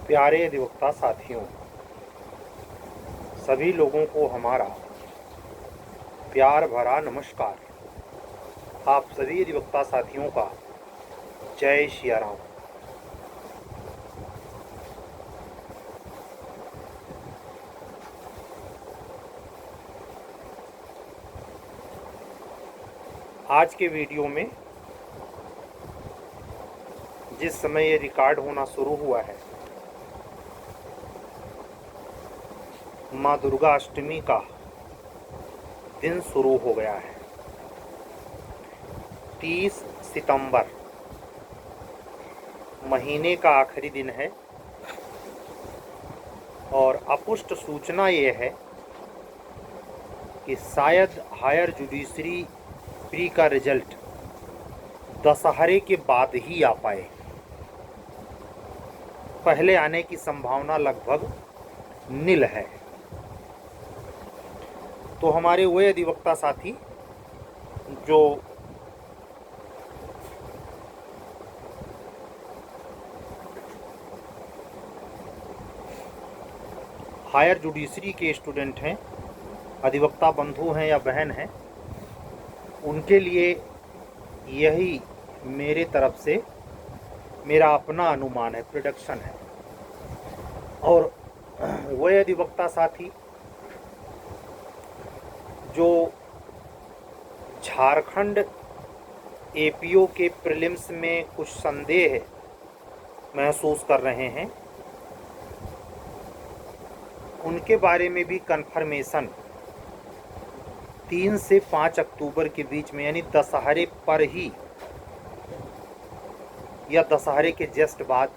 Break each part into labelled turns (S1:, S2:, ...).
S1: प्यारे अधिवक्ता साथियों, सभी लोगों को हमारा प्यार भरा नमस्कार। आप सभी अधिवक्ता साथियों का जय सिया राम। आज के वीडियो में जिस समय ये रिकॉर्ड होना शुरू हुआ है, माँ दुर्गा अष्टमी का दिन शुरू हो गया है। 30 सितंबर महीने का आखिरी दिन है और अपुष्ट सूचना ये है कि शायद हायर जुडिशरी प्री का रिजल्ट दशहरे के बाद ही आ पाए। पहले आने की संभावना लगभग नील है। तो हमारे वे अधिवक्ता साथी जो हायर जुडिशरी के स्टूडेंट हैं, अधिवक्ता बंधु हैं या बहन हैं, उनके लिए यही मेरे तरफ से मेरा अपना अनुमान है, प्रेडिक्शन है। और वह अधिवक्ता साथी जो झारखंड एपीओ के प्रीलिम्स में कुछ संदेह महसूस कर रहे हैं, उनके बारे में भी कन्फर्मेशन 3 से 5 अक्टूबर के बीच में, यानी दशहरे पर ही या दशहरे के जस्ट बाद,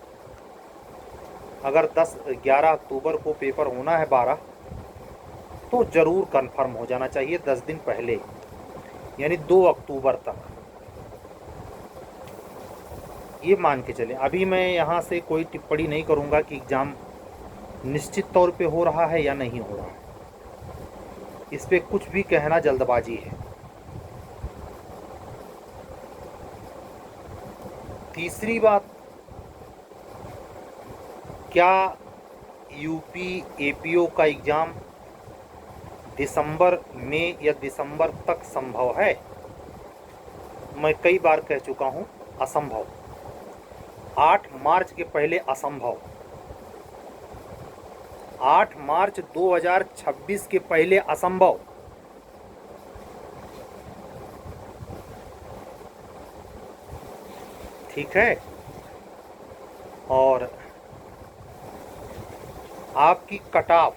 S1: अगर 11 अक्टूबर को पेपर होना है 12, तो ज़रूर कंफर्म हो जाना चाहिए 10 दिन पहले, यानी 2 अक्टूबर तक। ये मान के चले। अभी मैं यहाँ से कोई टिप्पणी नहीं करूँगा कि एग्ज़ाम निश्चित तौर पे हो रहा है या नहीं हो रहा है। इस पे कुछ भी कहना जल्दबाजी है। तीसरी बात, क्या यूपी एपीओ का एग्ज़ाम दिसंबर में या दिसंबर तक संभव है? मैं कई बार कह चुका हूँ, असंभव। 8 मार्च के पहले असंभव। 8 मार्च 2026 के पहले असंभव। ठीक है। और आपकी कट ऑफ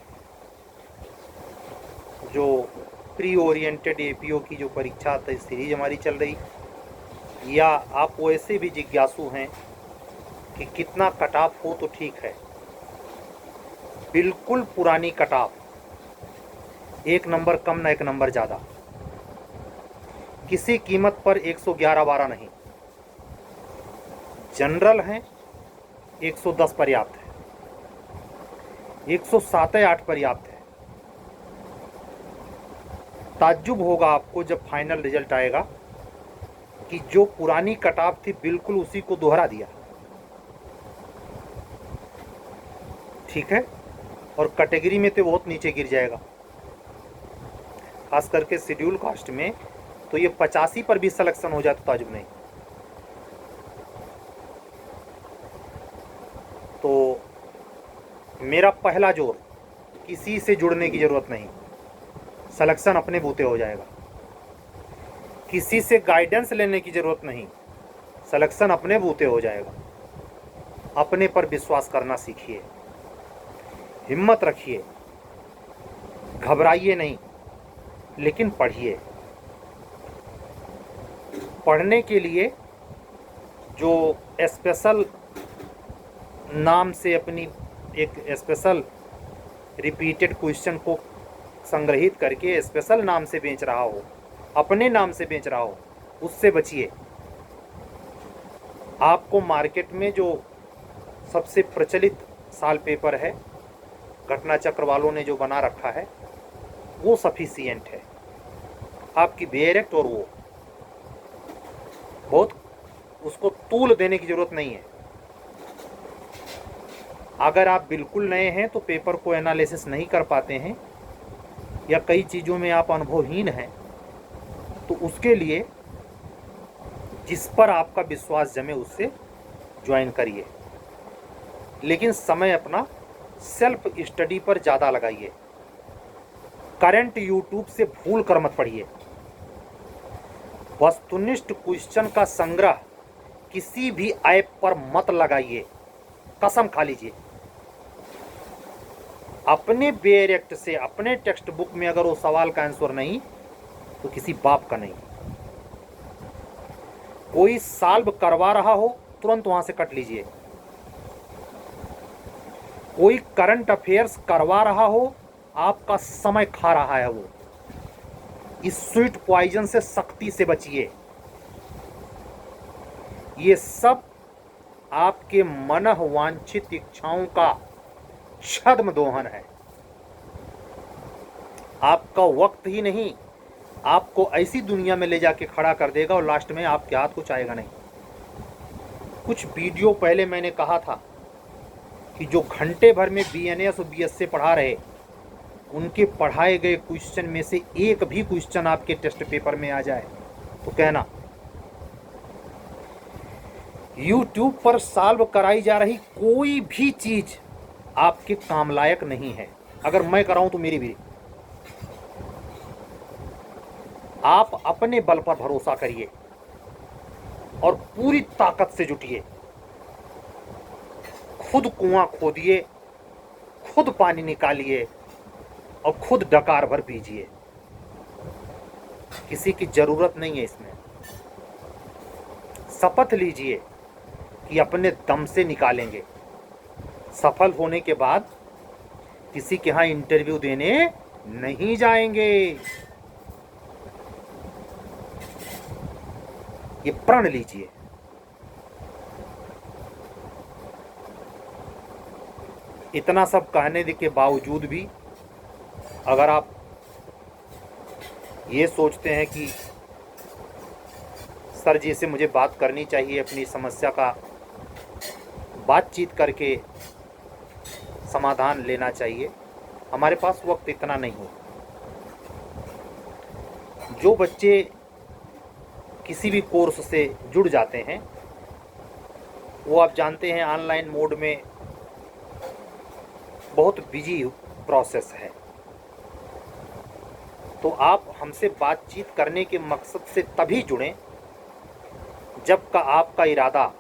S1: जो प्री ओरिएंटेड एपीओ की जो परीक्षा सीरीज हमारी चल रही, या आप वैसे भी जिज्ञासु हैं कि कितना कट ऑफ हो तो ठीक है, बिल्कुल पुरानी कट ऑफ, 1 नंबर कम ना 1 नंबर ज़्यादा, किसी कीमत पर 111-12 नहीं। जनरल हैं 110 पर्याप्त है, 107-8 पर्याप्त है। ताज्जुब होगा आपको जब फाइनल रिजल्ट आएगा कि जो पुरानी कट ऑफ थी बिल्कुल उसी को दोहरा दिया। ठीक है। और कैटेगरी में तो बहुत नीचे गिर जाएगा, खास करके शेड्यूल कास्ट में तो ये 85 पर भी सिलेक्शन हो जाए तो ताजुब नहीं। तो मेरा पहला जोर, किसी से जुड़ने की ज़रूरत नहीं, सिलेक्शन अपने बूते हो जाएगा। किसी से गाइडेंस लेने की ज़रूरत नहीं, सिलेक्शन अपने बूते हो जाएगा। अपने पर विश्वास करना सीखिए, हिम्मत रखिए, घबराइए नहीं, लेकिन पढ़िए। पढ़ने के लिए जो स्पेशल नाम से अपनी एक स्पेशल रिपीटेड क्वेश्चन को संग्रहित करके स्पेशल नाम से बेच रहा हो, अपने नाम से बेच रहा हो, उससे बचिए। आपको मार्केट में जो सबसे प्रचलित साल पेपर है, घटना चक्र वालों ने जो बना रखा है, वो सफिशिएंट है। आपकी बेरेक्ट और वो बहुत उसको तूल देने की ज़रूरत नहीं है। अगर आप बिल्कुल नए हैं तो पेपर को एनालिसिस नहीं कर पाते हैं या कई चीज़ों में आप अनुभवहीन हैं, तो उसके लिए जिस पर आपका विश्वास जमे उससे ज्वाइन करिए, लेकिन समय अपना सेल्फ स्टडी पर ज़्यादा लगाइए। करंट यूट्यूब से भूल कर मत पढ़िए। वस्तुनिष्ठ क्वेश्चन का संग्रह किसी भी ऐप पर मत लगाइए, कसम खा लीजिए। अपने डायरेक्ट से अपने टेक्स्ट बुक में अगर वो सवाल का आंसर नहीं तो किसी बाप का नहीं। कोई सॉल्व करवा रहा हो तुरंत वहां से कट लीजिए। कोई करंट अफेयर्स करवा रहा हो, आपका समय खा रहा है वो, इस स्वीट पॉइजन से सख्ती से बचिए। ये सब आपके मनः वांछित इच्छाओं का छद्म दोहन है। आपका वक्त ही नहीं, आपको ऐसी दुनिया में ले जाके खड़ा कर देगा और लास्ट में आपके हाथ कुछ आएगा नहीं। कुछ वीडियो पहले मैंने कहा था कि जो घंटे भर में बीएनएस और बीएससी पढ़ा रहे, उनके पढ़ाए गए क्वेश्चन में से एक भी क्वेश्चन आपके टेस्ट पेपर में आ जाए तो कहना। यूट्यूब पर सॉल्व कराई जा रही कोई भी चीज आपके काम लायक नहीं है। अगर मैं कराऊं तो मेरी भी। आप अपने बल पर भरोसा करिए और पूरी ताकत से जुटिए। खुद कुआं खोदिए, खुद पानी निकालिए और खुद डकार भर पीजिए। किसी की जरूरत नहीं है इसमें। शपथ लीजिए कि अपने दम से निकालेंगे। सफल होने के बाद किसी के यहां इंटरव्यू देने नहीं जाएंगे। ये प्रण लीजिए। इतना सब कहने के बावजूद भी अगर आप ये सोचते हैं कि सर जी से मुझे बात करनी चाहिए, अपनी समस्या का बातचीत करके समाधान लेना चाहिए, हमारे पास वक्त इतना नहीं हो। जो बच्चे किसी भी कोर्स से जुड़ जाते हैं वो आप जानते हैं ऑनलाइन मोड में बहुत बिजी प्रोसेस है। तो आप हमसे बातचीत करने के मकसद से तभी जुड़ें जब का आपका इरादा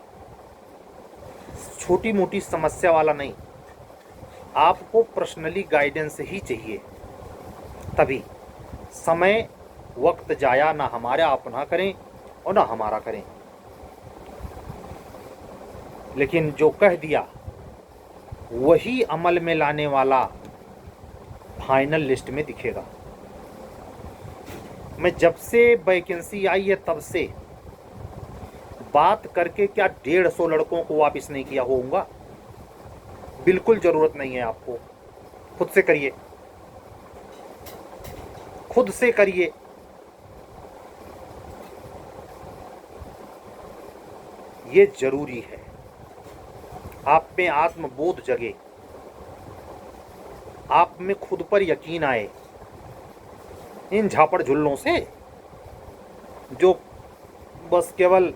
S1: छोटी मोटी समस्या वाला नहीं, आपको पर्सनली गाइडेंस ही चाहिए। तभी समय वक्त जाया ना हमारा आप ना करें और ना हमारा करें। लेकिन जो कह दिया वही अमल में लाने वाला फाइनल लिस्ट में दिखेगा। मैं जब से वैकेंसी आई है तब से बात करके क्या 150 लड़कों को वापस नहीं किया होऊंगा। बिल्कुल जरूरत नहीं है आपको। खुद से करिए, खुद से करिए। ये जरूरी है। आप में आत्मबोध जगे, आप में खुद पर यकीन आए। इन झापड़ झुल्लों से जो बस केवल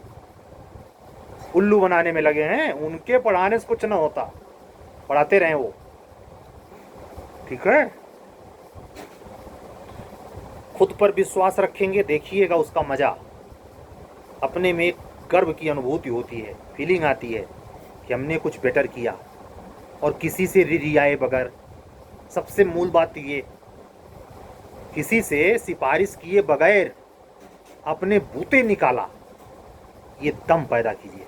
S1: उल्लू बनाने में लगे हैं, उनके पढ़ाने से कुछ ना होता। पढ़ाते रहें वो, ठीक है। खुद पर विश्वास रखेंगे, देखिएगा उसका मजा। अपने में एक गर्व की अनुभूति होती है, फीलिंग आती है कि हमने कुछ बेटर किया और किसी से रियाए बगैर। सबसे मूल बात ये, किसी से सिफारिश किए बगैर अपने बूते निकाला। ये दम पैदा कीजिए,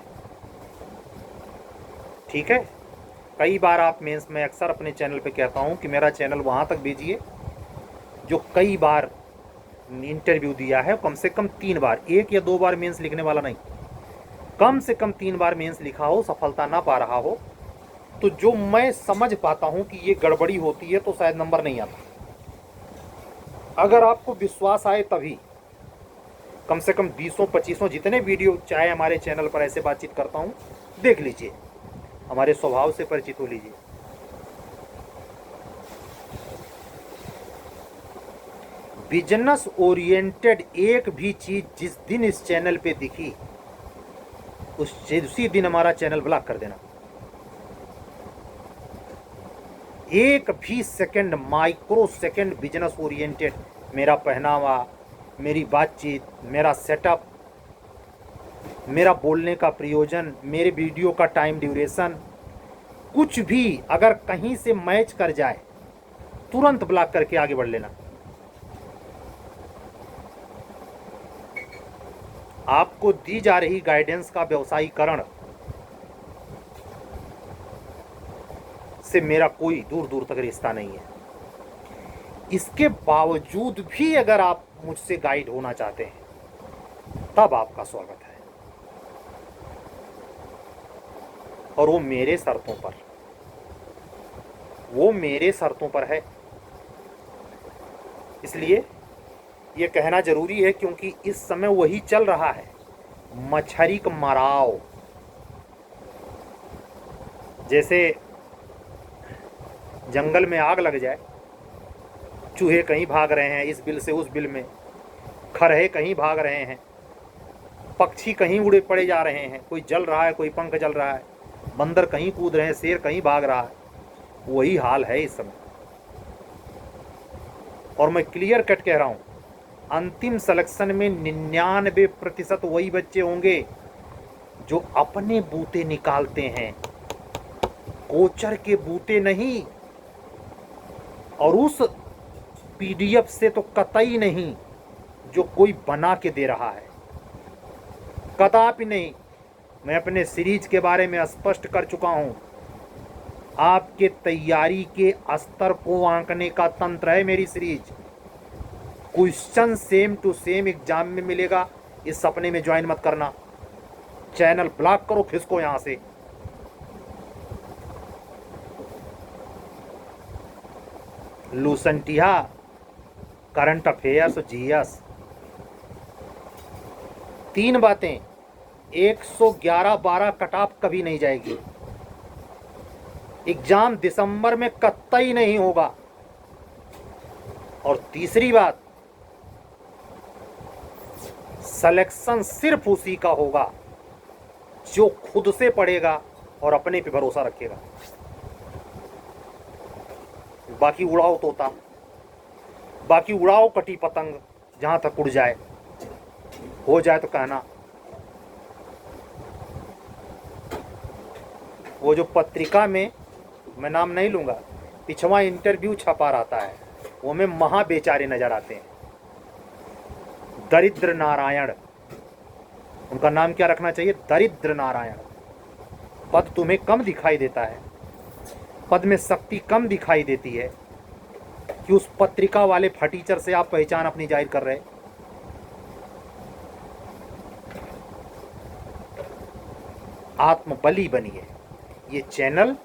S1: ठीक है। कई बार आप मेंस में अक्सर अपने चैनल पे कहता हूँ कि मेरा चैनल वहाँ तक भेजिए जो कई बार इंटरव्यू दिया है, कम से कम 3 बार, 1 या 2 बार मेंस लिखने वाला नहीं, कम से कम 3 बार मेंस लिखा हो, सफलता ना पा रहा हो, तो जो मैं समझ पाता हूँ कि ये गड़बड़ी होती है तो शायद नंबर नहीं आता। अगर आपको विश्वास आए तभी कम से कम 20-25 जितने वीडियो चाहे हमारे चैनल पर ऐसे बातचीत करता हूँ देख लीजिए। हमारे स्वभाव से परिचित हो लीजिए। बिजनेस ओरिएंटेड एक भी चीज जिस दिन इस चैनल पे दिखी उसी दिन हमारा चैनल ब्लॉक कर देना। एक भी second, micro second business oriented, मेरा पहनावा, मेरी बातचीत, मेरा सेटअप, मेरा बोलने का प्रयोजन, मेरे वीडियो का टाइम ड्यूरेशन, कुछ भी अगर कहीं से मैच कर जाए तुरंत ब्लॉक करके आगे बढ़ लेना। आपको दी जा रही गाइडेंस का व्यवसायीकरण से मेरा कोई दूर दूर तक रिश्ता नहीं है। इसके बावजूद भी अगर आप मुझसे गाइड होना चाहते हैं तब आपका स्वागत है, और वो मेरे शर्तों पर, वो मेरे शर्तों पर है। इसलिए ये कहना जरूरी है क्योंकि इस समय वही चल रहा है, मछली का मराव। जैसे जंगल में आग लग जाए, चूहे कहीं भाग रहे हैं इस बिल से उस बिल में, खरहे कहीं भाग रहे हैं, पक्षी कहीं उड़े पड़े जा रहे हैं, कोई जल रहा है, कोई पंख जल रहा है, बंदर कहीं कूद रहे हैं, शेर कहीं भाग रहा है, वही हाल है इस समय। और मैं क्लियर कट कह रहा हूं, अंतिम सिलेक्शन में 99% वही बच्चे होंगे जो अपने बूते निकालते हैं, कोचर के बूते नहीं, और उस पीडीएफ से तो कतई नहीं जो कोई बना के दे रहा है, कदापि नहीं। मैं अपने सीरीज के बारे में स्पष्ट कर चुका हूं, आपके तैयारी के स्तर को आंकने का तंत्र है मेरी series. Question same to same exam में मिलेगा, इस सपने में ज्वाइन मत करना। चैनल ब्लॉक करो, खिसको यहां से। लूसेंटिया, करंट अफेयर्स, जीएस, 3 बातें। 111-12 कट ऑफ कभी नहीं जाएगी। एग्जाम दिसंबर में कतई नहीं होगा। और तीसरी बात, सिलेक्शन सिर्फ उसी का होगा जो खुद से पढ़ेगा और अपने पे भरोसा रखेगा। बाकी उड़ाओ तोता, बाकी उड़ाओ कटी पतंग, जहां तक उड़ जाए, हो जाए तो कहना। वो जो पत्रिका में, मैं नाम नहीं लूंगा, पिछवा इंटरव्यू छपा रहता है, वो में महा बेचारे नजर आते हैं, दरिद्र नारायण। उनका नाम क्या रखना चाहिए? दरिद्र नारायण। पद तुम्हें कम दिखाई देता है, पद में शक्ति कम दिखाई देती है कि उस पत्रिका वाले फटीचर से आप पहचान अपनी जाहिर कर रहे। आत्मबली बनिए। ये चैनल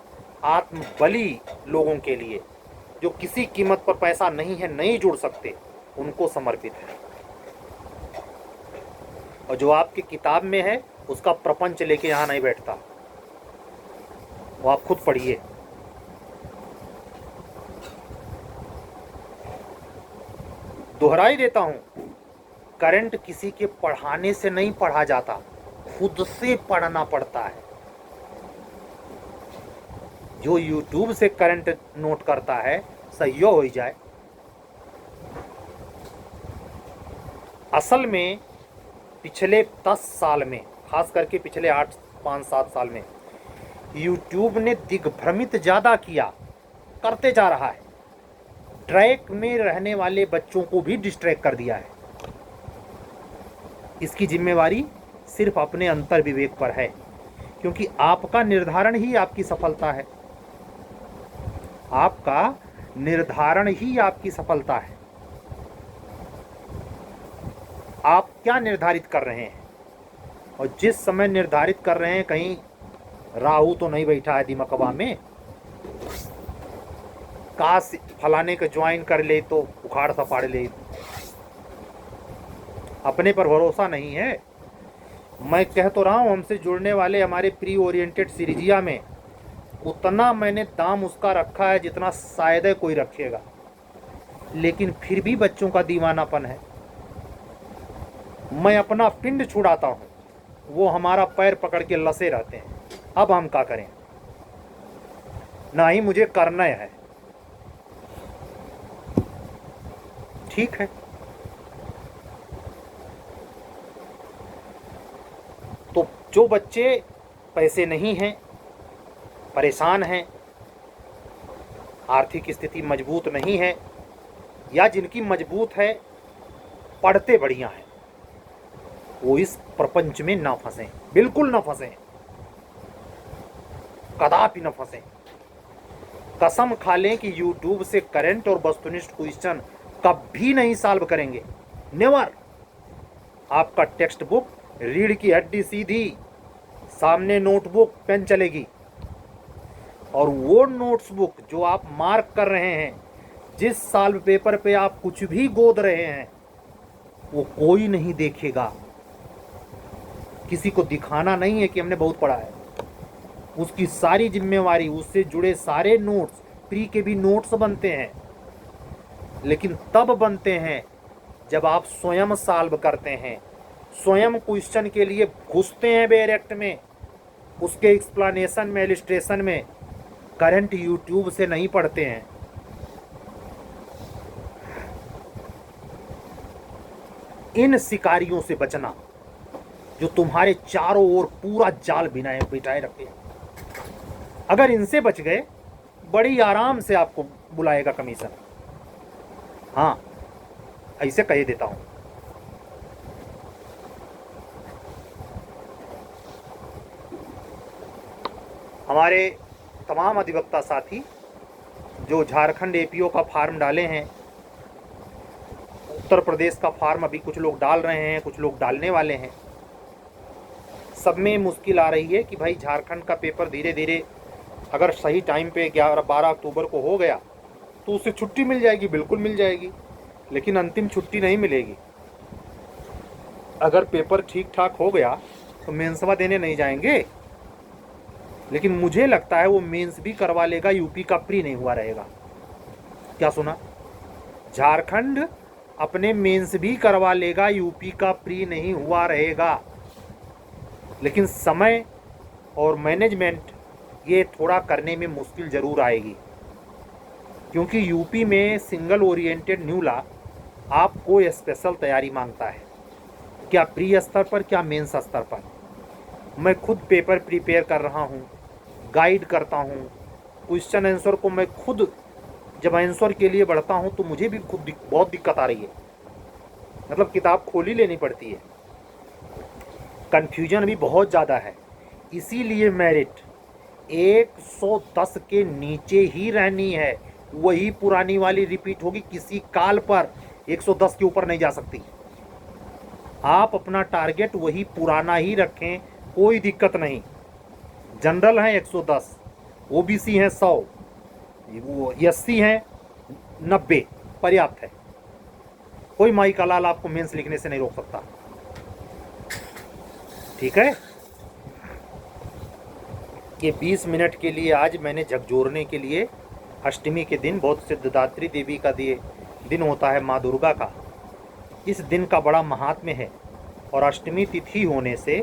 S1: आत्मबली लोगों के लिए, जो किसी कीमत पर पैसा नहीं है, नहीं जुड़ सकते, उनको समर्पित है। और जो आपकी किताब में है उसका प्रपंच लेके यहां नहीं बैठता, वो आप खुद पढ़िए। दोहराई देता हूं, करंट किसी के पढ़ाने से नहीं पढ़ा जाता, खुद से पढ़ना पड़ता है। जो यूट्यूब से करंट नोट करता है, सही हो जाए। असल में पिछले 10 साल में, खास करके पिछले 5-7 साल में, यूट्यूब ने दिग्भ्रमित ज़्यादा किया, करते जा रहा है। ट्रैक में रहने वाले बच्चों को भी डिस्ट्रैक्ट कर दिया है। इसकी जिम्मेवारी सिर्फ अपने अंतर विवेक पर है, क्योंकि आपका निर्धारण ही आपकी सफलता है। आपका निर्धारण ही आपकी सफलता है। आप क्या निर्धारित कर रहे हैं, और जिस समय निर्धारित कर रहे हैं, कहीं राहु तो नहीं बैठा है दिमकवा में, काश फलाने को ज्वाइन कर ले तो उखाड़ सपाड़ ले। अपने पर भरोसा नहीं है। मैं कह तो रहा हूं, हमसे जुड़ने वाले हमारे प्री ओरिएंटेड सीरीजिया में उतना मैंने दाम उसका रखा है जितना शायद है कोई रखेगा, लेकिन फिर भी बच्चों का दीवानापन है। मैं अपना पिंड छुड़ाता हूँ, वो हमारा पैर पकड़ के लसे रहते हैं। अब हम क्या करें? ना ही मुझे करना है। ठीक है, तो जो बच्चे पैसे नहीं हैं, परेशान हैं, आर्थिक स्थिति मजबूत नहीं है, या जिनकी मजबूत है, पढ़ते बढ़िया हैं, वो इस प्रपंच में ना फंसें, बिल्कुल ना फंसें, कदापि न फंसें। कसम खा लें कि यूट्यूब से करंट और वस्तुनिष्ठ क्वेश्चन कभी नहीं सॉल्व करेंगे, नेवर। आपका टेक्स्ट बुक रीढ़ की हड्डी सीधी, सामने नोटबुक पेन चलेगी, और वो नोट्स बुक जो आप मार्क कर रहे हैं, जिस सॉल्व पेपर पे आप कुछ भी गोद रहे हैं, वो कोई नहीं देखेगा। किसी को दिखाना नहीं है कि हमने बहुत पढ़ा है। उसकी सारी जिम्मेवारी, उससे जुड़े सारे नोट्स, प्री के भी नोट्स बनते हैं, लेकिन तब बनते हैं जब आप स्वयं सॉल्व करते हैं, स्वयं क्वेश्चन के लिए घुसते हैं डायरेक्ट में, उसके एक्सप्लेनेशन में, इलस्ट्रेशन में। करंट यूट्यूब से नहीं पढ़ते हैं। इन शिकारियों से बचना जो तुम्हारे चारों ओर पूरा जाल बिछाए रखते हैं। अगर इनसे बच गए, बड़ी आराम से आपको बुलाएगा कमीशन। हाँ, ऐसे कह देता हूं। हमारे तमाम अधिवक्ता साथी जो झारखंड एपीओ का फॉर्म डाले हैं, उत्तर प्रदेश का फॉर्म अभी कुछ लोग डाल रहे हैं, कुछ लोग डालने वाले हैं, सब में मुश्किल आ रही है कि भाई झारखंड का पेपर धीरे धीरे अगर सही टाइम पे 11-12 अक्टूबर को हो गया तो उसे छुट्टी मिल जाएगी, बिल्कुल मिल जाएगी, लेकिन अंतिम छुट्टी नहीं मिलेगी। अगर पेपर ठीक ठाक हो गया तो मेंसवा देने नहीं जाएंगे, लेकिन मुझे लगता है वो मेंस भी करवा लेगा, यूपी का प्री नहीं हुआ रहेगा। क्या सुना? झारखंड अपने मेंस भी करवा लेगा, यूपी का प्री नहीं हुआ रहेगा। लेकिन समय और मैनेजमेंट ये थोड़ा करने में मुश्किल ज़रूर आएगी, क्योंकि यूपी में सिंगल ओरिएंटेड न्यू लॉ आपको स्पेशल तैयारी मांगता है, क्या प्री स्तर पर, क्या मेंस स्तर पर। मैं खुद पेपर प्रिपेयर कर रहा हूँ, गाइड करता हूँ, क्वेश्चन आंसर को मैं खुद जब आंसर के लिए बढ़ता हूँ तो मुझे भी खुद बहुत दिक्कत आ रही है, मतलब किताब खोल ही लेनी पड़ती है, कन्फ्यूजन भी बहुत ज़्यादा है। इसीलिए मेरिट 110 के नीचे ही रहनी है, वही पुरानी वाली रिपीट होगी, किसी काल पर 110 के ऊपर नहीं जा सकती। आप अपना टारगेट वही पुराना ही रखें, कोई दिक्कत नहीं। जनरल हैं 110, ओबीसी हैं 100, वो एससी हैं 90, पर्याप्त है। कोई माई का लाल आपको मेंस लिखने से नहीं रोक सकता, ठीक है। ये 20 मिनट के लिए आज मैंने झकझोरने के लिए, अष्टमी के दिन बहुत सिद्धदात्री देवी का दिन होता है, माँ दुर्गा का। इस दिन का बड़ा महात्म्य है, और अष्टमी तिथि होने से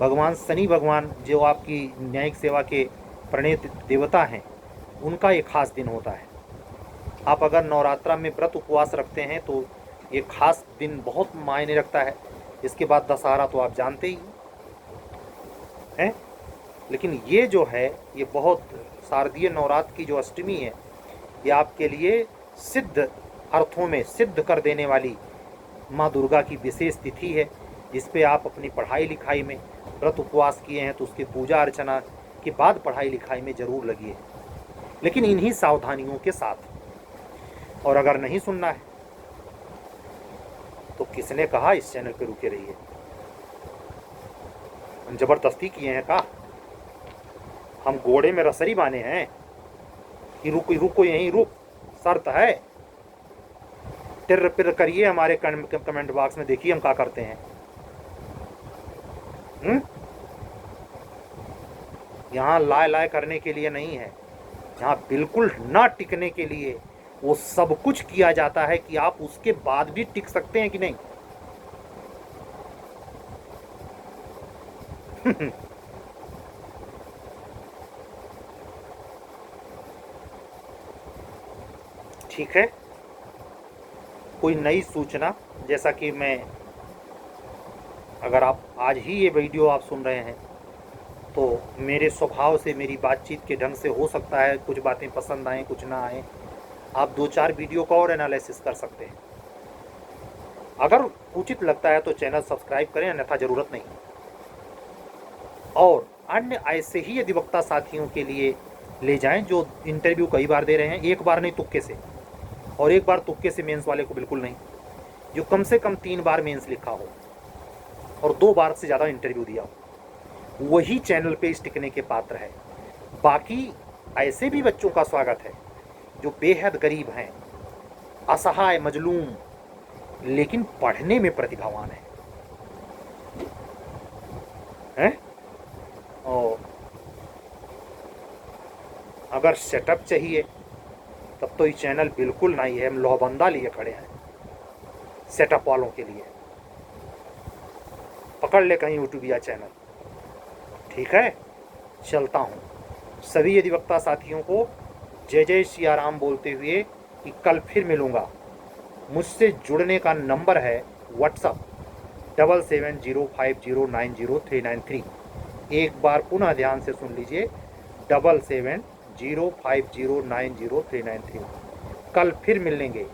S1: भगवान शनि भगवान जो आपकी न्यायिक सेवा के प्रणीत देवता हैं, उनका एक खास दिन होता है। आप अगर नवरात्रा में व्रत उपवास रखते हैं तो ये खास दिन बहुत मायने रखता है। इसके बाद दशहरा तो आप जानते ही हैं, लेकिन ये जो है, ये बहुत शारदीय नवरात्र की जो अष्टमी है, ये आपके लिए सिद्ध अर्थों में सिद्ध कर देने वाली माँ दुर्गा की विशेष तिथि है, जिस पे आप अपनी पढ़ाई लिखाई में व्रत उपवास किए हैं तो उसकी पूजा अर्चना के बाद पढ़ाई लिखाई में ज़रूर लगिए, लेकिन इन्हीं सावधानियों के साथ। और अगर नहीं सुनना है तो किसने कहा इस चैनल पे रुके रहिए? हम जबरदस्ती किए हैं का? हम घोड़े में रसरी बांधे हैं कि रुको यहीं रुक, शर्त है। टिर पिर करिए हमारे कमेंट बॉक्स में, देखिए हम क्या करते हैं। यहाँ लाए लाए करने के लिए नहीं है, यहाँ बिल्कुल ना टिकने के लिए वो सब कुछ किया जाता है कि आप उसके बाद भी टिक सकते हैं कि नहीं। ठीक है, कोई नई सूचना, जैसा कि मैं, अगर आप आज ही ये वीडियो आप सुन रहे हैं तो मेरे स्वभाव से, मेरी बातचीत के ढंग से हो सकता है कुछ बातें पसंद आएँ, कुछ ना आएँ। आप 2-4 वीडियो का और एनालिसिस कर सकते हैं। अगर उचित लगता है तो चैनल सब्सक्राइब करें, अन्यथा ज़रूरत नहीं। और अन्य ऐसे ही अधिवक्ता साथियों के लिए ले जाएं जो इंटरव्यू कई बार दे रहे हैं, एक बार नहीं तुक्के से, और एक बार तुक्के से मेंस वाले को बिल्कुल नहीं, जो कम से कम 3 बार मेंस लिखा हो और 2 बार से ज़्यादा इंटरव्यू दिया हो, वही चैनल पे इस टिकने के पात्र है। बाकी ऐसे भी बच्चों का स्वागत है जो बेहद गरीब हैं, असहाय, मजलूम, लेकिन पढ़ने में प्रतिभावान हैं? और अगर सेटअप चाहिए तब तो ये चैनल बिल्कुल नहीं है, हम लोहबंदा लिए खड़े हैं सेटअप वालों के लिए। पकड़ ले कहीं यूट्यूबिया चैनल। ठीक है, चलता हूँ। सभी अधिवक्ता साथियों को जय जय सियाराम बोलते हुए कि कल फिर मिलूँगा। मुझसे जुड़ने का नंबर है व्हाट्सअप 7705090393। एक बार पुनः ध्यान से सुन लीजिए, 7705090393। कल फिर मिलेंगे,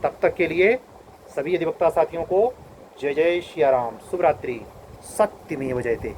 S1: तब तक के लिए सभी अधिवक्ता साथियों को जय जय सियाराम, शुभ रात्रि, सत्यमेव जयते।